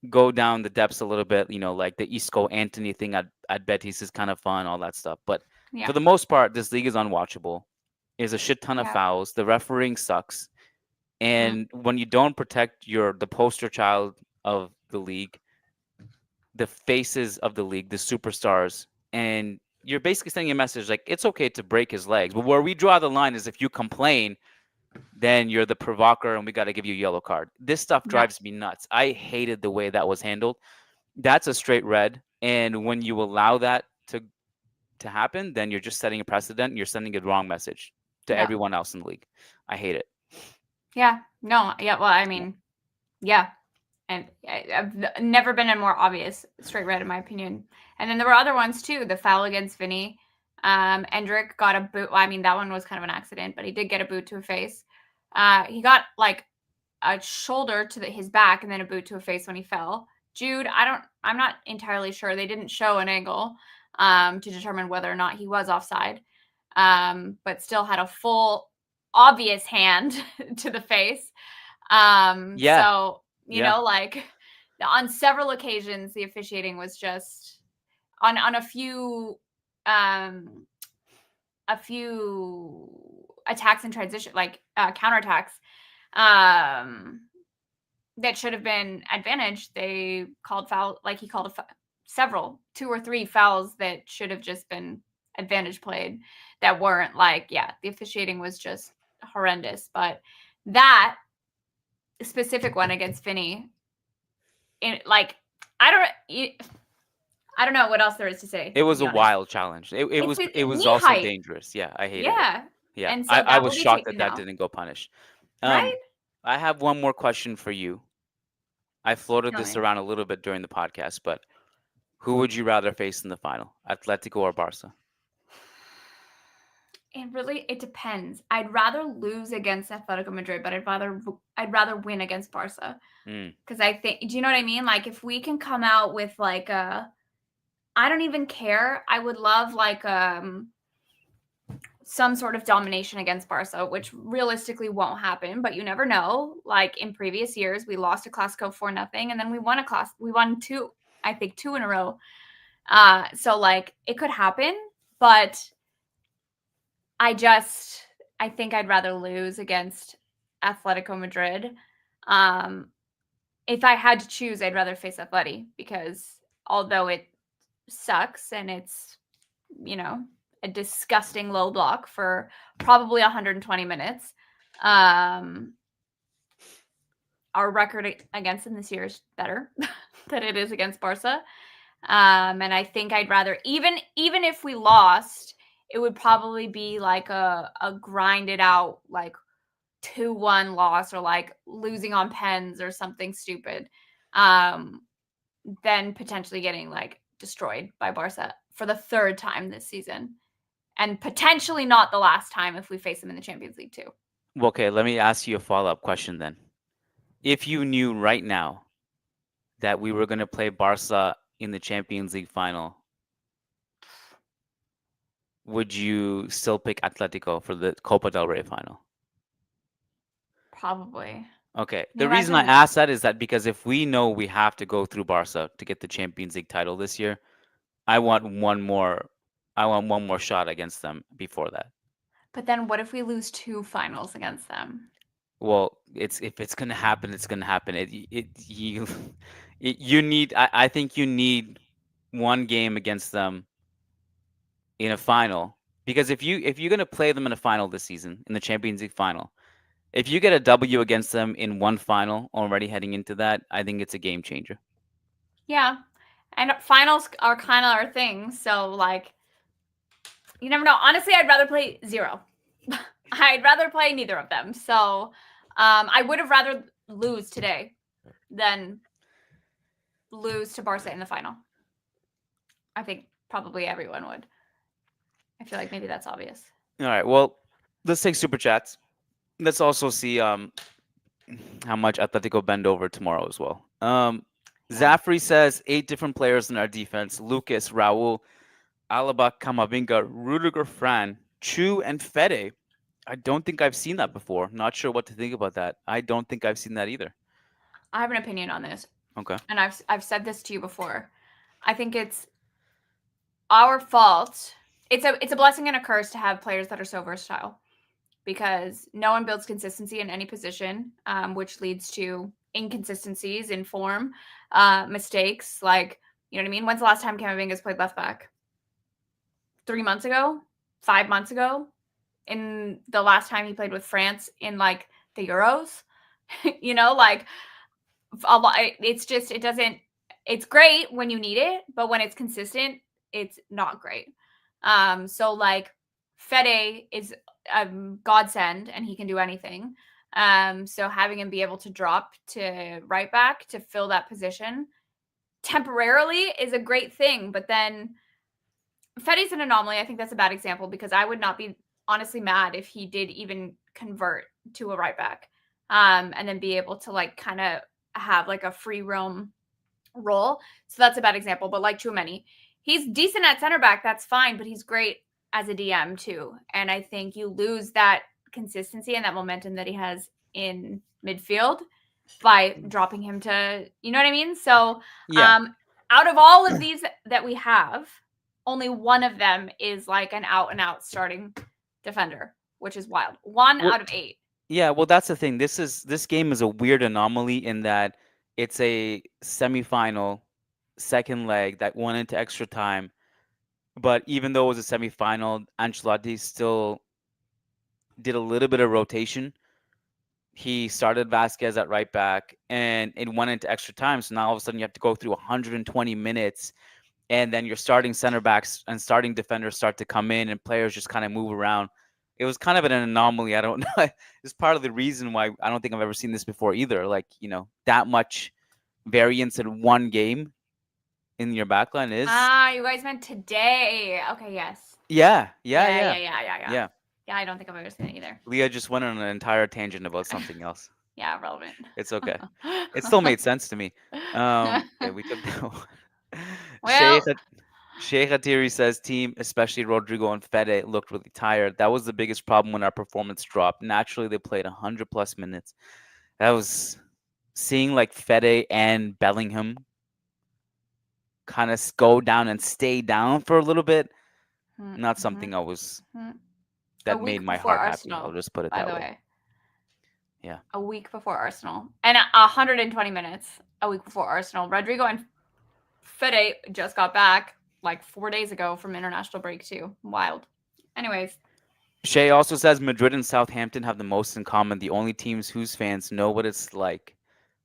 [SPEAKER 1] go down the depths a little bit, like the Isco Anthony thing at Betis is kind of fun, all that stuff. But
[SPEAKER 5] Yeah,
[SPEAKER 1] for the most part, this league is unwatchable. There's a shit ton of
[SPEAKER 5] yeah.
[SPEAKER 1] fouls. The refereeing sucks.
[SPEAKER 5] Mhm.
[SPEAKER 1] And when you don't protect the poster child of the league, the faces of the league, the superstars, and you're basically sending a message like it's okay to break his legs. But where we draw the line is if you complain, then you're the provoker and we got to give you a yellow card. This stuff
[SPEAKER 5] Yeah,
[SPEAKER 1] drives me nuts. I hated the way that was handled. That's a straight red. And when you allow that to happen, then you're just setting a precedent and you're sending a wrong message to
[SPEAKER 5] yeah,
[SPEAKER 1] everyone else in the league. I hate it.
[SPEAKER 5] yeah. No, yeah. Well, I
[SPEAKER 1] Yeah.
[SPEAKER 5] mean, yeah. And I've never been a more obvious straight red, in my opinion. And then there were other ones too. The foul against Vinny. Endrick got a boot. Well, I mean, that one was kind of an accident, but he did get a boot to a face. He got like a shoulder to his back and then a boot to a face when he fell. Jude, I'm not entirely sure. They didn't show an angle to determine whether or not he was offside, but still had a full obvious hand to the face.
[SPEAKER 1] Yeah.
[SPEAKER 5] So,
[SPEAKER 1] Yeah.
[SPEAKER 5] like on several occasions, the officiating was just on a few attacks and transition, like counterattacks, that should have been advantage. They called foul, like he called several, 2 or 3 fouls that should have just been advantage played that weren't. Like, yeah, the officiating was just horrendous. But that specific one against Finney, like, I don't know what else there is to say,
[SPEAKER 1] It
[SPEAKER 5] to
[SPEAKER 1] was
[SPEAKER 5] be
[SPEAKER 1] a
[SPEAKER 5] honest.
[SPEAKER 1] wild challenge. It
[SPEAKER 5] It's
[SPEAKER 1] was it was
[SPEAKER 5] knee
[SPEAKER 1] also
[SPEAKER 5] height.
[SPEAKER 1] dangerous. Yeah, I hated it.
[SPEAKER 5] Yeah.
[SPEAKER 1] Yeah.
[SPEAKER 5] And so
[SPEAKER 1] I
[SPEAKER 5] that will
[SPEAKER 1] was
[SPEAKER 5] be
[SPEAKER 1] shocked that
[SPEAKER 5] taken
[SPEAKER 1] that
[SPEAKER 5] now,
[SPEAKER 1] didn't go punished.
[SPEAKER 5] right?
[SPEAKER 1] I have one more question for you. I floated
[SPEAKER 5] Tell
[SPEAKER 1] this
[SPEAKER 5] me.
[SPEAKER 1] around a little bit during the podcast, but who would you rather face in the final, Atletico or Barca?
[SPEAKER 5] It depends. I'd rather lose against Atletico Madrid, but I'd rather win against Barca.
[SPEAKER 1] Mm.
[SPEAKER 5] Because I think, do you know what I mean? Like, if we can come out with like I don't even care. I would love like some sort of domination against Barca, which realistically won't happen, but you never know. Like in previous years, we lost a Clasico 4-0, and then we won 2, I think 2 in a row. So like it could happen, but I think I'd rather lose against Atletico Madrid. If I had to choose, I'd rather face Atleti because although it sucks and it's, a disgusting low block for probably 120 minutes, our record against them this year is better than it is against Barca. And I think I'd rather, even if we lost, it would probably be like a grinded out like 2-1 loss or like losing on pens or something stupid, then potentially getting like destroyed by Barca for the third time this season, and potentially not the last time if we face them in the Champions League too.
[SPEAKER 1] Okay, let me ask you a follow-up question then. If you knew right now that we were going to play Barca in the Champions League final, would you still pick Atletico for the Copa del Rey final?
[SPEAKER 5] Probably.
[SPEAKER 1] Okay.
[SPEAKER 5] You
[SPEAKER 1] The reason I
[SPEAKER 5] imagine-
[SPEAKER 1] ask that is that because if we know we have to go through Barca to get the Champions League title this year, I want one more shot against them before that.
[SPEAKER 5] But then what if we lose 2 finals against them?
[SPEAKER 1] Well, if it's gonna happen, it's gonna happen. You need. I think you need one game against them in a final, because if you're gonna play them in a final this season, in the Champions League final, if you get a W against them in one final already heading into that, I think it's a game changer.
[SPEAKER 5] Yeah. And finals are kind of our thing. So, like, you never know. Honestly, I'd rather play 0. I'd rather play neither of them. So, I would have rather lose today than lose to Barca in the final. I think probably everyone would. I feel like maybe that's obvious.
[SPEAKER 1] All right. Well, let's take super chats. Let's also see how much Atletico bend over tomorrow as well. Zaffrey says 8 different players in our defense: Lucas, Raul, Alaba, Camavinga, Rudiger, Fran, Chu, and Fede. I don't think I've seen that before. Not sure what to think about that. I don't think I've seen that either.
[SPEAKER 5] I have an opinion on this.
[SPEAKER 1] Okay.
[SPEAKER 5] And I've said this to you before. I think it's our fault. It's a blessing and a curse to have players that are so versatile, because no one builds consistency in any position, which leads to inconsistencies in form, mistakes. Like, you know what I mean? When's the last time Camavinga's played left back? 3 months ago? 5 months ago? In the last time he played with France in like the Euros? Like a lot. It's great when you need it, but when it's consistent, it's not great. So like Fede is a godsend and he can do anything. So having him be able to drop to right back to fill that position temporarily is a great thing. But then Fede's an anomaly. I think that's a bad example, because I would not be honestly mad if he did even convert to a right back, and then be able to like kind of have like a free roam role. So that's a bad example. But like Tchouaméni, he's decent at center back. That's fine, but he's great as a DM too. And I think you lose that consistency and that momentum that he has in midfield by dropping him to, you know what I mean? So
[SPEAKER 1] Yeah.
[SPEAKER 5] out of all of these that we have, only one of them is like an out and out starting defender, which is wild. One out of 8.
[SPEAKER 1] Yeah, well, that's the thing. This game is a weird anomaly in that it's a semifinal, second leg that went into extra time. But even though it was a semifinal, Ancelotti still did a little bit of rotation. He started Vasquez at right back, and it went into extra time. So now all of a sudden you have to go through 120 minutes, and then your starting center backs and starting defenders start to come in, and players just kind of move around. It was kind of an anomaly. I don't know. It's part of the reason why I don't think I've ever seen this before either. Like, that much variance in one game in your backline is.
[SPEAKER 5] You guys meant today. Okay, yes.
[SPEAKER 1] Yeah.
[SPEAKER 5] Yeah, I don't think I've ever seen it either.
[SPEAKER 1] Leah just went on an entire tangent about something else.
[SPEAKER 5] Yeah, relevant.
[SPEAKER 1] It's okay. It still made sense to me. Okay, we took that one.
[SPEAKER 5] Well,
[SPEAKER 1] Sheikh Atiri says team, especially Rodrigo and Fede, looked really tired. That was the biggest problem when our performance dropped. Naturally, they played 100 plus minutes. That was seeing like Fede and Bellingham kind of go down and stay down for a little bit, not
[SPEAKER 5] Mm-hmm.
[SPEAKER 1] something I was
[SPEAKER 5] A
[SPEAKER 1] that made
[SPEAKER 5] week
[SPEAKER 1] my
[SPEAKER 5] before
[SPEAKER 1] heart happy. I'll
[SPEAKER 5] Arsenal,
[SPEAKER 1] just put it
[SPEAKER 5] by
[SPEAKER 1] that
[SPEAKER 5] the
[SPEAKER 1] way.
[SPEAKER 5] way.
[SPEAKER 1] Yeah.
[SPEAKER 5] A week before Arsenal. And 120 minutes a week before Arsenal. Rodrigo and Fede just got back like 4 days ago from international break too. Wild. Anyways,
[SPEAKER 1] Shay also says Madrid and Southampton have the most in common. The only teams whose fans know what it's like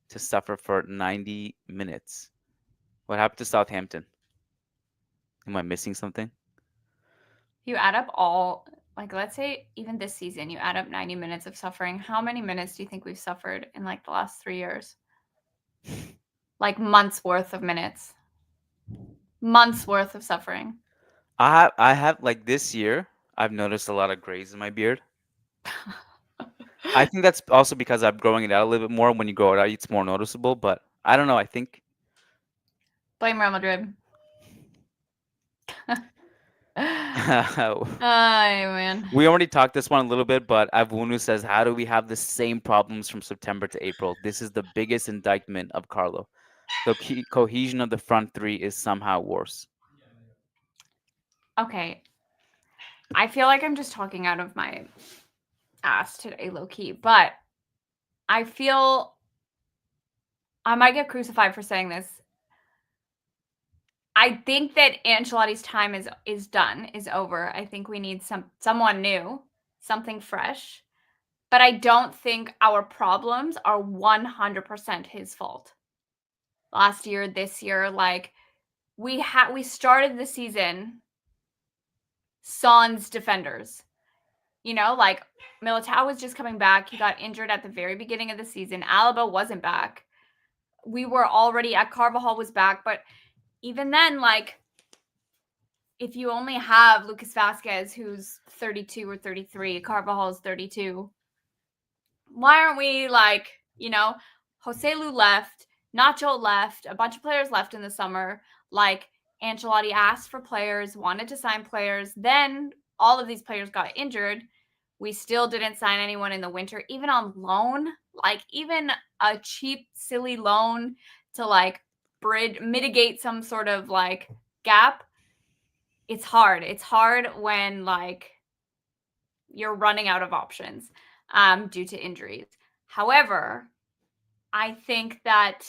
[SPEAKER 1] to suffer for 90 minutes. What happened to Southampton? Am I missing something?
[SPEAKER 5] you add up all, like, let's say even this season, you add up 90 minutes of suffering. How many minutes do you think we've suffered in like the last 3 years? Like months worth of minutes. Months worth of suffering.
[SPEAKER 1] I have like this year, I've noticed a lot of grays in my beard. I think that's also because I'm growing it out a little bit more. When you grow it out, it's more noticeable. But I don't know. I think
[SPEAKER 5] Blame Real Madrid.
[SPEAKER 1] we
[SPEAKER 5] Ay, man.
[SPEAKER 1] already talked this one a little bit. But Avunu says, "How do we have the same problems from September to April? This is the biggest indictment of Carlo. The cohesion of the front three is somehow worse."
[SPEAKER 5] Okay. I feel like I'm just talking out of my ass today, low key, but I feel I might get crucified for saying this. I think that Ancelotti's time is done, is over. I think we need someone new, something fresh. But I don't think our problems are 100% his fault. Last year, this year, like we started the season sans defenders. You know, like Militao was just coming back. He got injured at the very beginning of the season. Alaba wasn't back. We were already at Carvajal was back, but even then, like, if you only have Lucas Vasquez, who's 32 or 33, Carvajal's 32, why aren't we like, Jose Lu left, Nacho left, a bunch of players left in the summer. Like, Ancelotti asked for players, wanted to sign players. Then all of these players got injured. We still didn't sign anyone in the winter, even on loan, like even a cheap, silly loan to like mitigate some sort of like gap. It's hard. It's hard when like you're running out of options due to injuries. However, I think that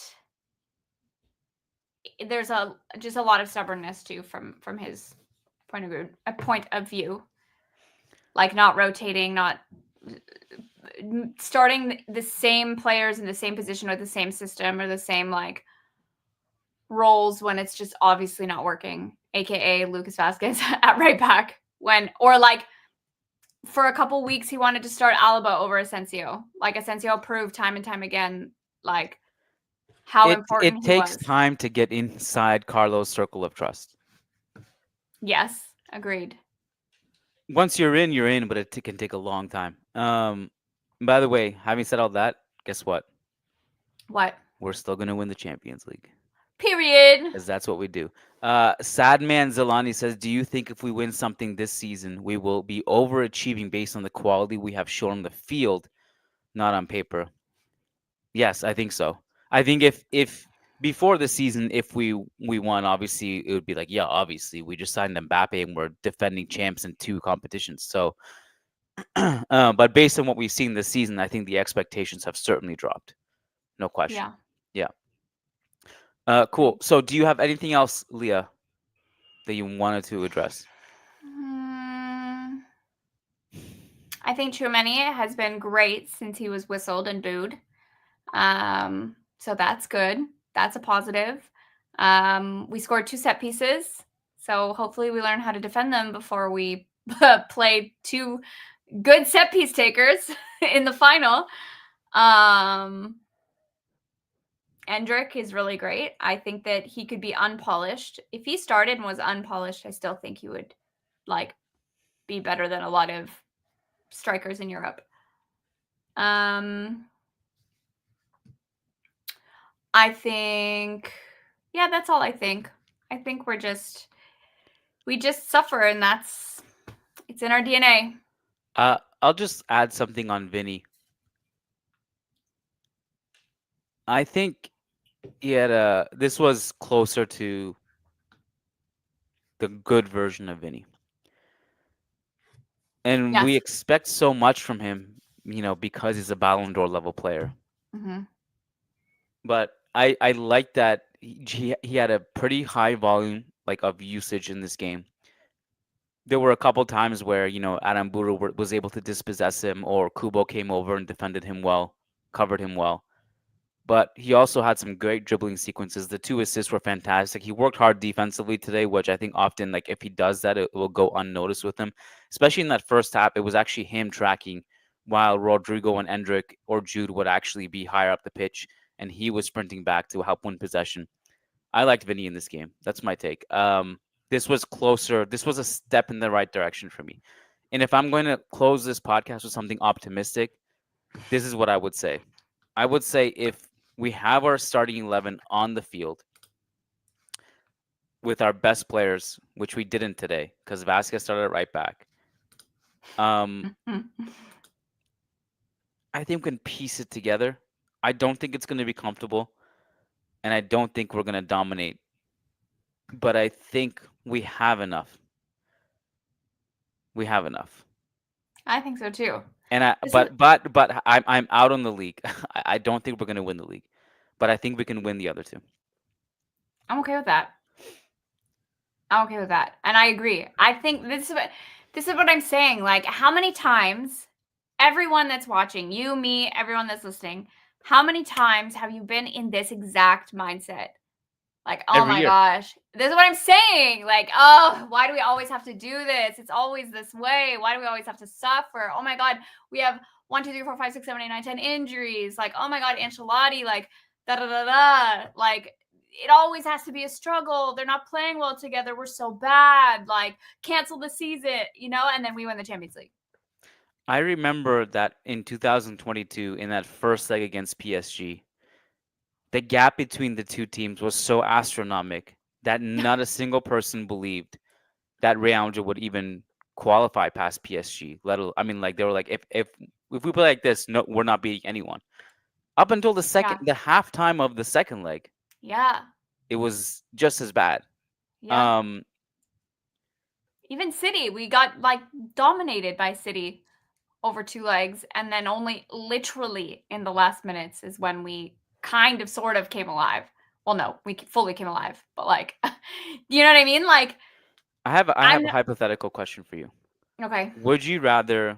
[SPEAKER 5] there's just a lot of stubbornness too from his point of view, like not rotating, not starting the same players in the same position with the same system or the same like roles when it's just obviously not working, aka Lucas Vasquez at right back, or like for a couple weeks he wanted to start Alaba over Asensio. Like Asensio proved time and time again like how important
[SPEAKER 1] It
[SPEAKER 5] he
[SPEAKER 1] takes
[SPEAKER 5] was.
[SPEAKER 1] time to get inside Carlo's circle of trust.
[SPEAKER 5] Yes, agreed.
[SPEAKER 1] Once you're in, but it can take a long time. By the way, having said all that, guess what?
[SPEAKER 5] What?
[SPEAKER 1] We're still gonna win the Champions League.
[SPEAKER 5] Period.
[SPEAKER 1] Because that's what we do. Sadman Zalani says, "Do you think if we win something this season, we will be overachieving based on the quality we have shown on the field, not on paper?" Yes, I think so. I think if before the season, if we won, obviously it would be like, yeah, obviously we just signed Mbappe and we're defending champs in 2 competitions. So, but based on what we've seen this season, I think the expectations have certainly dropped. No question.
[SPEAKER 5] Yeah.
[SPEAKER 1] Cool. So, do you have anything else, Leah, that you wanted to address?
[SPEAKER 5] I think Tchouaméni has been great since he was whistled and booed. So that's good. That's a positive. We scored 2 set pieces, so hopefully we learn how to defend them before we play 2 good set piece takers in the final. Endrick is really great. I think that he could be unpolished. If he started and was unpolished, I still think he would like be better than a lot of strikers in Europe. I think, yeah, that's all I think. I think we just suffer, and it's in our DNA.
[SPEAKER 1] I'll just add something on Vinny. I think he had this was closer to the good version of Vinny. And we
[SPEAKER 5] Yes.
[SPEAKER 1] expect so much from him, because he's a Ballon d'Or level player.
[SPEAKER 5] Hmm.
[SPEAKER 1] But I like that he had a pretty high volume like of usage in this game. There were a couple times where, Aramburu was able to dispossess him, or Kubo came over and defended him well, covered him well. But he also had some great dribbling sequences. The two assists were fantastic. He worked hard defensively today, which I think often, like, if he does that, it will go unnoticed with him. Especially in that first half, it was actually him tracking, while Rodrigo and Endrick or Jude would actually be higher up the pitch, and he was sprinting back to help win possession. I liked Vinny in this game. That's my take. This was closer. This was a step in the right direction for me. And if I'm going to close this podcast with something optimistic, this is what I would say. I would say if we have our starting 11 on the field with our best players, which we didn't today because Vasquez started at right back, I think we can piece it together. I don't think it's going to be comfortable, and I don't think we're going to dominate. But I think we have enough. We have enough.
[SPEAKER 5] I think so too.
[SPEAKER 1] And
[SPEAKER 5] This is-
[SPEAKER 1] but I'm out on the league. I don't think we're going to win the league, but I think we can win the other two.
[SPEAKER 5] I'm okay with that. I'm okay with that. And I agree. I think this is what I'm saying. Like, how many times, everyone that's watching, you, me, everyone that's listening, how many times have you been in this exact mindset? Like, oh
[SPEAKER 1] Every
[SPEAKER 5] my
[SPEAKER 1] year.
[SPEAKER 5] gosh, this is what I'm saying. Like, oh, why do we always have to do this? It's always this way. Why do we always have to suffer? Oh my God, we have 1, 2, 3, 4, 5, 6, 7, 8, 9, 10 injuries. Like, oh my God, Ancelotti, like, da da da da. Like, it always has to be a struggle. They're not playing well together. We're so bad. Like, cancel the season, and then we win the Champions League.
[SPEAKER 1] I remember that in 2022, in that first leg against PSG, the gap between the two teams was so astronomical that not a single person believed that Real Madrid would even qualify past PSG. I mean, like, they were like, if we play like this, no, we're not beating anyone. Up until the halftime of the second leg,
[SPEAKER 5] Yeah.
[SPEAKER 1] it was just as bad.
[SPEAKER 5] Yeah. Even City, we got like dominated by City over 2 legs, and then only literally in the last minutes is when we kind of sort of came alive. Well, no, we fully came alive, but like, you know what I mean? Like,
[SPEAKER 1] I have a hypothetical question for you.
[SPEAKER 5] okay.
[SPEAKER 1] Would you rather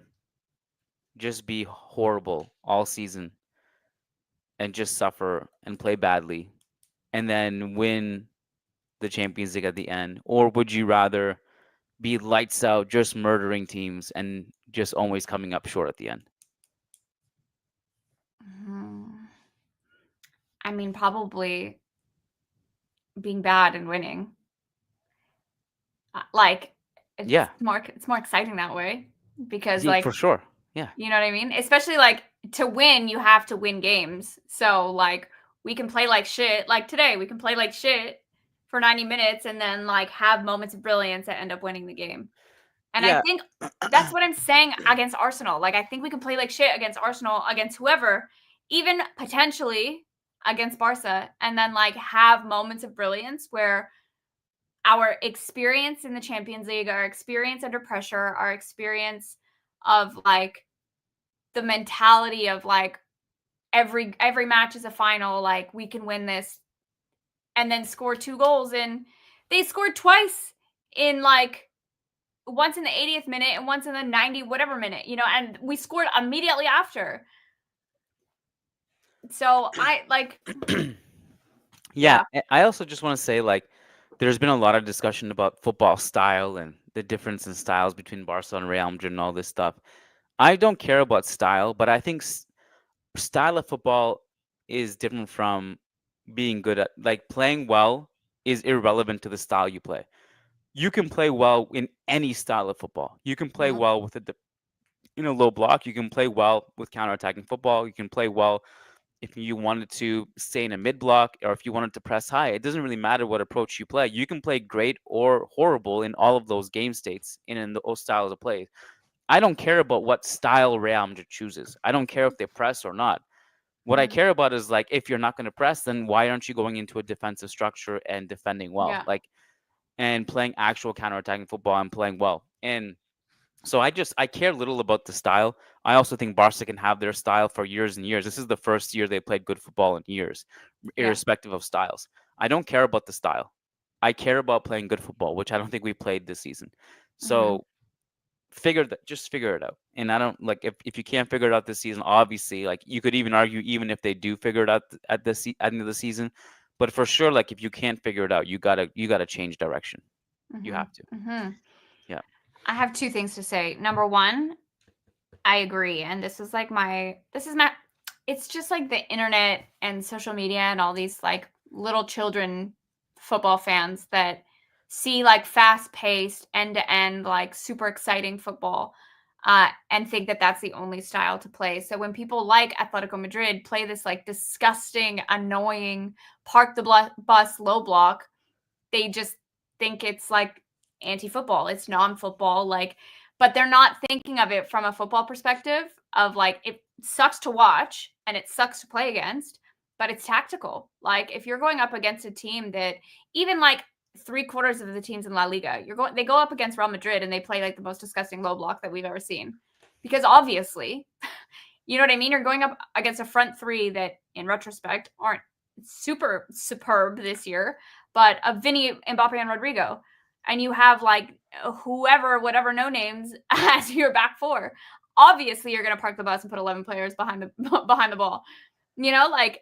[SPEAKER 1] just be horrible all season and just suffer and play badly and then win the Champions League at the end? Or would you rather be lights out, just murdering teams and just always coming up short at the end?
[SPEAKER 5] I mean, probably being bad and winning. Like, it's more exciting that way because, like,
[SPEAKER 1] for sure. Yeah.
[SPEAKER 5] You know what I mean? Especially, like, to win, you have to win games. So, like, we can play like shit. Like today, we can play like shit for 90 minutes and then, like, have moments of brilliance that end up winning the game. And I think that's what I'm saying against Arsenal. Like, I think we can play like shit against Arsenal, against whoever, even potentially against Barca, and then, like, have moments of brilliance where our experience in the Champions League, our experience under pressure, our experience of, like, the mentality of, like, every match is a final, like, we can win this, and then score 2 goals. And they scored twice in, like, once in the 80th minute and once in the 90 whatever minute, and we scored immediately after. So I like
[SPEAKER 1] Yeah. I also just want to say, like, there's been a lot of discussion about football style and the difference in styles between Barca and Real Madrid and all this stuff. I don't care about style, but I think style of football is different from being good at, like, playing well is irrelevant to the style you play. You can play well in any style of football. You can play well with a low block. You can play well with counterattacking football. You can play well if you wanted to stay in a mid block or if you wanted to press high. It doesn't really matter what approach you play. You can play great or horrible in all of those game states and in those styles of play. I don't care about what style Real Madrid chooses. I don't care if they press or not. What I care about is, like, if you're not going to press, then why aren't you going into a defensive structure and defending well?
[SPEAKER 5] Yeah.
[SPEAKER 1] Like, and playing actual counterattacking football and playing well. And so I care little about the style. I also think Barca can have their style for years and years. This is the first year they played good football in years,
[SPEAKER 5] Yeah.
[SPEAKER 1] irrespective of styles. I don't care about the style. I care about playing good football, which I don't think we played this season. So just figure it out. And I don't like if you can't figure it out this season, obviously, like you could even argue even if they do figure it out at the end of the season, but for sure, like if you can't figure it out, you gotta change direction. You have to. Yeah.
[SPEAKER 5] I have two things to say. Number one, I agree. And this is my, it's just like the internet and social media and all these like little children football fans that see like fast paced, end to end, like super exciting football and think that that's the only style to play. So when people like Atletico Madrid play this like disgusting, annoying, park the bus low block, they just think it's like anti-football. It's non-football, like, but they're not thinking of it from a football perspective of like it sucks to watch and it sucks to play against, but it's tactical. Like if you're going up against a team that even like 3/4 of the teams in La Liga, they go up against Real Madrid and they play like the most disgusting low block that we've ever seen. Because obviously, you know what I mean? You're going up against a front three that in retrospect aren't super superb this year, but of Vinny, Mbappe, and Rodrigo. And you have like whatever no names as your back four. Obviously, you're going to park the bus and put 11 players behind the ball. You know, like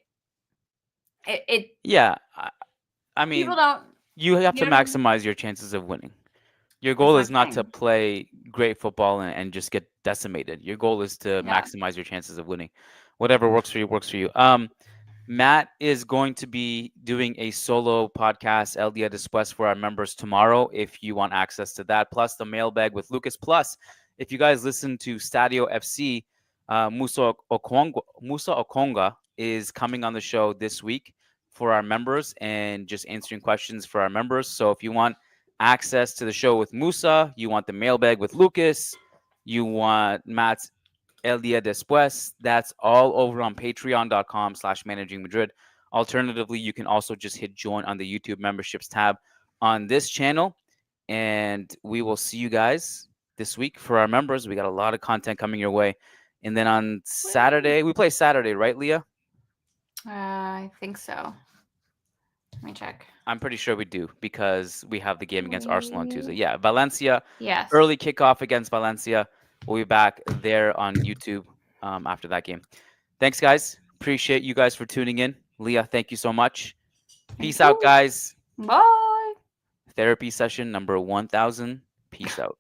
[SPEAKER 5] it
[SPEAKER 1] Yeah. I mean,
[SPEAKER 5] people don't.
[SPEAKER 1] you have to
[SPEAKER 5] You know what I mean?
[SPEAKER 1] maximize your chances of winning. Your
[SPEAKER 5] That's
[SPEAKER 1] goal
[SPEAKER 5] what
[SPEAKER 1] is
[SPEAKER 5] I'm
[SPEAKER 1] not to
[SPEAKER 5] saying.
[SPEAKER 1] play great football and just get decimated. Your goal is to
[SPEAKER 5] Yeah.
[SPEAKER 1] maximize your chances of winning. Whatever works for you works for you. Matt is going to be doing a solo podcast, El Dia Después, for our members tomorrow. If you want access to that, plus the mailbag with Lucas. Plus, if you guys listen to Stadio FC, Musa Okonga is coming on the show this week for our members and just answering questions for our members. So if you want access to the show with Musa, you want the mailbag with Lucas, you want Matt's El Dia Después, that's all over on patreon.com/managing Madrid. Alternatively, you can also just hit join on the YouTube memberships tab on this channel. And we will see you guys this week for our members. We got a lot of content coming your way. And then on Saturday, we play Saturday, right, Leah?
[SPEAKER 5] I think so. Let me check.
[SPEAKER 1] I'm pretty sure we do because we have the game against Arsenal on Tuesday. Yeah, Valencia,
[SPEAKER 5] Yes.
[SPEAKER 1] early kickoff against Valencia. We'll be back there on YouTube after that game. Thanks, guys. Appreciate you guys for tuning in. Leah, thank you so much. Peace out, guys.
[SPEAKER 5] Bye.
[SPEAKER 1] Therapy session number 1000. Peace out.